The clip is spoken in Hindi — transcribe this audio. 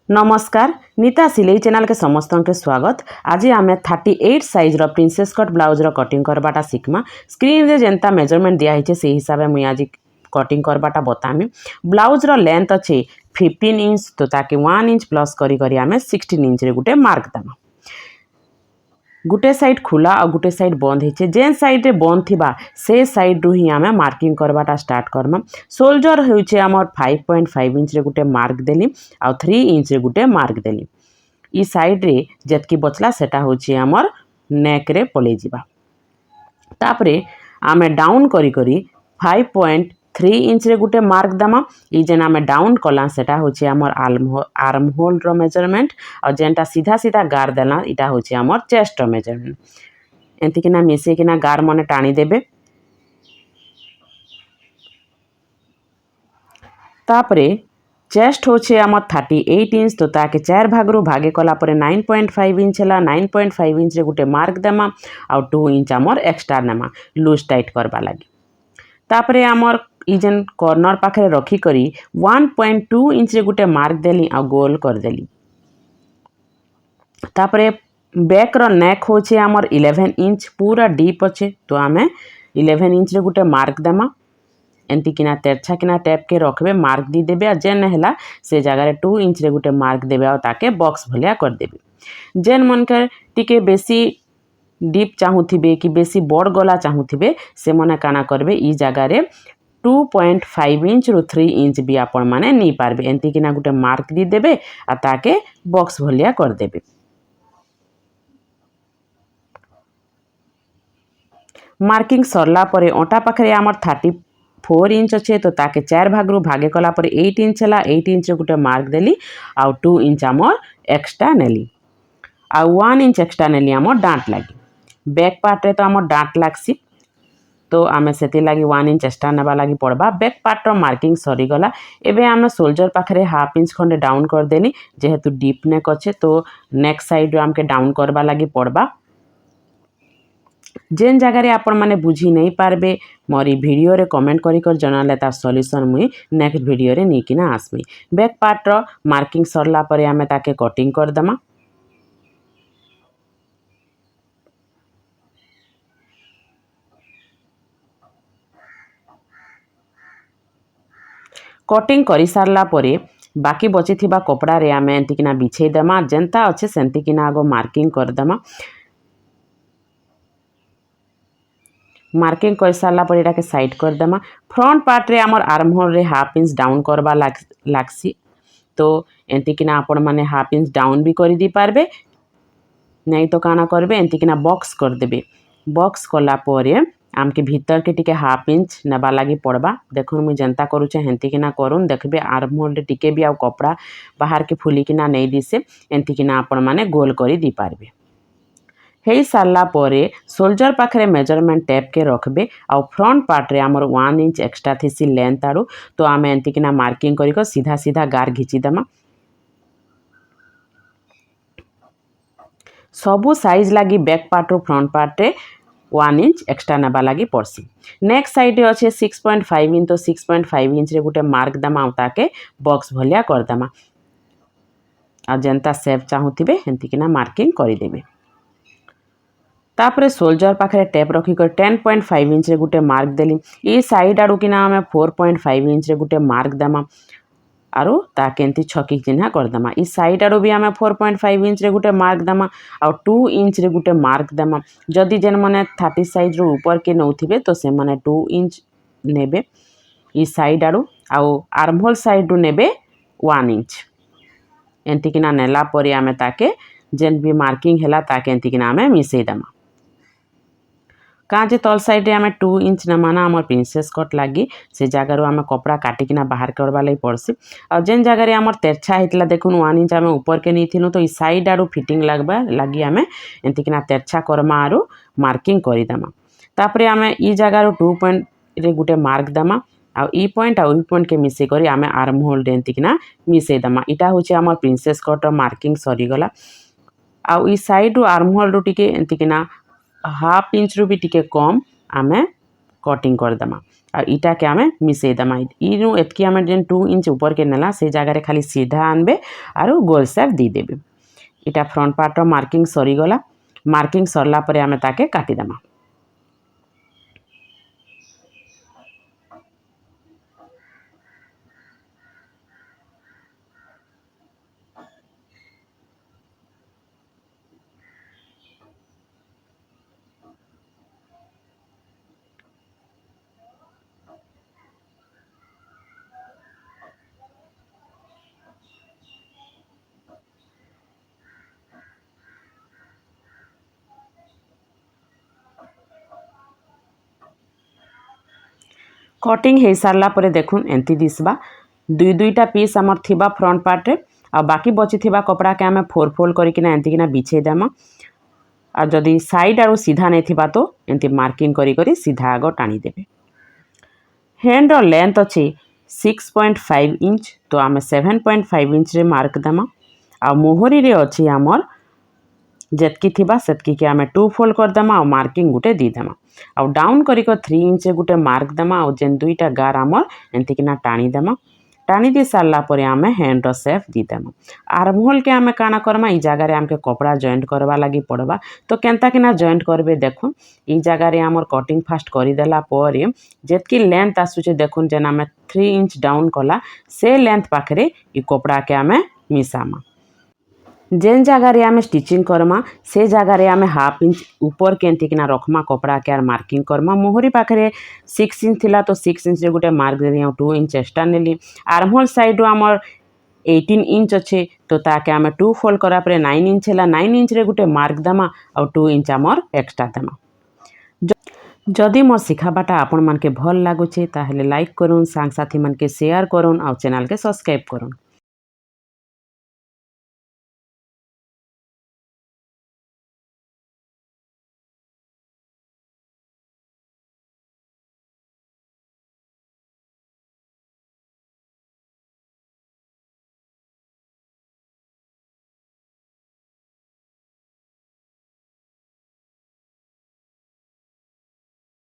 नमस्कार नीता सिलाई चैनल के समस्त के स्वागत। आज आम 38 साइज रो प्रिंसेस कट ब्लाउज रो कटिंग करवाटा शिखमा। स्क्रीन रे जेंता मेजरमेंट दिया है से हिसाब से मुझे आज कटिंग करवाटा बतामी। ब्लाउज रो लेंथ अच्छे 15 इंच तो ताकि 1 इंच प्लस करी आम 16 इंच रे गुटे मार्क दमा। गुटे साइड खुला और गुटे साइड बंद है जेन साइड रे बंद थिबा से साइड रु ही आमे मार्किंग करवाटा स्टार्ट करमा। सोल्जर होइछे हमर 5.5 इंच रे गुटे मार्क देली आ 3 इंच रे गुटे मार्क देली। ई साइड रे जेतकी बचला सेटा होछि हमर नेक रे पले जिबा। तापरे आमे डाउन करी 5.3 इंच रे गुटे मार्क दमा। ई जेन आमे डाउन कला सेटा होछि हमर आर्म होल रो मेजरमेंट और जेनटा सीधा सीधा गार देला इटा होछि हमर चेस्ट रो मेजरमेंट। एंती किना मिसे किना गार मने टाणी देबे। तापरे चेस्ट होछे हमर 38 इंच तो ताके 4 भाग रु भागे कला परे 9.5 इंच हला। 9.5 इंच रे गुटे मार्क देमा और 2 इंच हमर एक्स्ट्रा नेमा लूज टाइट करबा लागी। तापरे हमर ई जेन कॉर्नर पाखे रखी करी 1.2 इंच रे गुटे मार्क देली आ गोल कर देली। तापरे बैक रो नेक होछे हमर 11 इंच पूरा डीप अच्छे तो आमे 11 इंच रे गुटे मार्क देमा। एंती किना तेरछा किना टैप के रखबे मार्क दी देबे आ जेन हैला से जगह 2 इंच रे गुटे मार्क देबे और ताके बॉक्स भलिया कर देबे। जेन मन के टिके बेसी डीप चाहूथिबे कि बेसी बड़ गला चाहूथिबे से मने काना करबे ई जगह रे 2.5 इंच रु 3 इंच भी आपण माने नी पारबे। एंती किना गुटे मार्क दी देबे आ ताके बॉक्स भलिया कर देबे। मार्किंग सरला परे ओटा पाखरे हमर 34 इंच अच्छे तो ताके 4 भाग रु भागे कला परे 8 इंच हला। 8 इंच रे गुटे मार्क देली आ 2 इंच हमर एक्स्ट्रा नेली आ 1 इंच एक्स्ट्रा नेली हमर डांट लागी। बैक पार्ट रे तो हमर डांट लागसी तो आमे सेति लागी 1 इंच एक्स्ट्रा नेबा लागी पड़बा। बैक पार्ट रो मार्किंग सरी गला। एबे आमे शोल्डर पाखरे हाफ इंच खंडे डाउन कर देली जेहेतु डीप नेक अच्छे तो नेक साइड रो हमके डाउन करबा लागी पड़बा। जेन जगह रे आपण माने बुझी नहीं पारबे मोरी वीडियो रे कमेंट करी कर जनाले तार सॉल्यूशन मुई नेक्स्ट वीडियो रे निकिना आसमी। बैक पार्ट रो मार्किंग सरला परे आमे ताके कटिंग कर दमा। कटिंग करी सारला परे बाकी बची थिबा कपड़ा रे आमे एंती किना बिछे देमा। जेंता अच्छे सेंती किना आगो मार्किंग कर दमा। मार्किंग कर सारा पर एटा के साइड कर देमा। फ्रंट पार्ट रे हमर आर्म होल रे हाफ इंच डाउन करबा लागसी तो एंती किना आपण माने हाफ इंच डाउन भी कर दी पारबे नहीं तो काना करबे एंती किना बॉक्स कर देबे। बॉक्स कला परे आमके भीतर के टिके हाफ इंच नेबा लागी पड़बा। देखुन मुझे जनता करूचे हेंती किना करूँ देखबे आर्म होल रे टिके भी आ कपड़ा बाहर के फुली किना नहीं दिसे एंती किना आपण माने गोल करी दी पारबे। हेई सारला परे शोल्डर पाखरे मेजरमेंट टैप के रखबे आ फ्रंट पार्ट रे हमर 1 इंच एक्स्ट्रा थीसी लेंथ आड़ू तो आमे एंती किना मार्किंग करिको सीधा सीधा गार घिची देमा। सबू साइज लागी बैक पार्ट रो फ्रंट पार्ट रे 1 इंच एक्स्ट्रा नेबा लागी पड़सी। नेक्स्ट साइड रे अच्छे 6.5 इंच तो 6.5 इंच रे गुटे मार्क दमा आ ताके बॉक्स भलिया कर दमा आ जेंता शेप चाहूथिबे एंती किना मार्किंग करि देबे। तापरे शोल्डर पाखरे टैप रखी कर 10.5 इंच रे गुटे मार्क देली। ई साइड आड़ू किना आमे 4.5 इंच रे गुटे मार्क देमा आरो ताके एंती छकी चिन्हा कर देमा। ई साइड आड़ू भी आमे 4.5 इंच रे गुटे मार्क देमा और 2 इंच रे गुटे मार्क देमा। जदि जेन माने 30 साइज रो ऊपर के नौथिबे तो से माने 2 इंच नेबे ई साइड आड़ू आउ आर्म होल साइड रो नेबे 1 इंच। एंती किना नेला परे आमे ताके जेन भी मार्किंग हैला ताके एंती किना आमे मिसई देमा। काजे तल साइड रे आमे 2 इंच नमाना हमर प्रिंसेस कट लागी से जगह रो आमे कपड़ा काटिकिना बाहर करबा लई पड़सी। और जेन जगह रे हमर तेरछा हेतला देखुन 1 इंच आमे ऊपर के नीथिनु तो ई साइड आड़ू फिटिंग लागबा लागी आमे एंती किना तेरछा करमा आरो मार्किंग करि देमा। तापरे आमे ई जगह रो 2 पॉइंट रे गुटे मार्क देमा आ ई पॉइंट के मिसे करी आमे आर्म होल रे एंती किना मिसे देमा। इटा होचे हमर प्रिंसेस कट रो मार्किंग सरी गला। आ ई साइड रो आर्म होल रो टिके एंती किना हाफ इंच रु भी टिके कम आमे कटिंग कर देमा। आ इटा के आमे मिसई दमा इनु एतकी आमे जेन 2 इंच ऊपर के नेला से जगह खाली सीधा आनबे आरो गोल शेप दी देबे। इटा फ्रंट पार्ट मार्किंग सरी गला। मार्किंग सरला परे आमे ताके काटी दमा। कटिंग हो सारा पर देखुन एंती दिसबा दुई दुईटा पीस आमर थिबा फ्रंट पार्ट रे आ बाकी बची थिबा कपड़ा के आमे फोर फोल्ड करिकिना एंती किना बिछे देमा। आ जदि साइड आरो सीधा नहीं थिबा तो एंती मार्किंग करी करी सीधा आगो टाणी देबे। हैंड रो लेंथ अच्छे 6.5 इंच तो आमे 7.5 इंच रे मार्क देमा। आ मोहरी रे अच्छी आमर जेतकी थिबा सेतकी के आमे 2 फोल्ड कर देमा और मार्किंग गुटे दी देमा। आ डाउन करी को 3 इंच गुटे मार्क देमा और जेन दुईटा गार आमर एंती किना टाणी देमा। टाणी दी सारला परे आमे हैंड रो शेप दी देमा। आर्महोल के आमे काना करमा ई जगह रे आमके कपड़ा जॉइंट करवा लगी पड़वा तो केनता किना जॉइंट करबे देखुन ई जगह रे आमर कटिंग फास्ट करी देला परे जेतकी लेंथ आसुचे देखुन जेन आमे 3 इंच डाउन कला से लेंथ पाखरे ई कपड़ा के आमे मिसामा। जेन जगह रे आमे स्टिचिंग करमा से जगह रे आमे हाफ इंच ऊपर केंती किना रखमा कपड़ा के आर मार्किंग करमा। मोहरी पाखरे 6 इंच थिला तो 6 इंच रे गुटे मार्क दे दिया 2 इंच एक्स्ट्रा नेली। आर्महोल साइड आमर 18 इंच अच्छे तो ताके आमे 2 फोल्ड करा परे 9 इंच हैला 9 इंच रे गुटे मार्क देमा और 2 इंच आमर एक्स्ट्रा देमा। जदि मोर सिखाबाटा आपण मानके भल लागुचे ताहेले लाइक करूँ सांग साथी मानके शेयर करूँ और चैनल के सब्सक्राइब करूँ।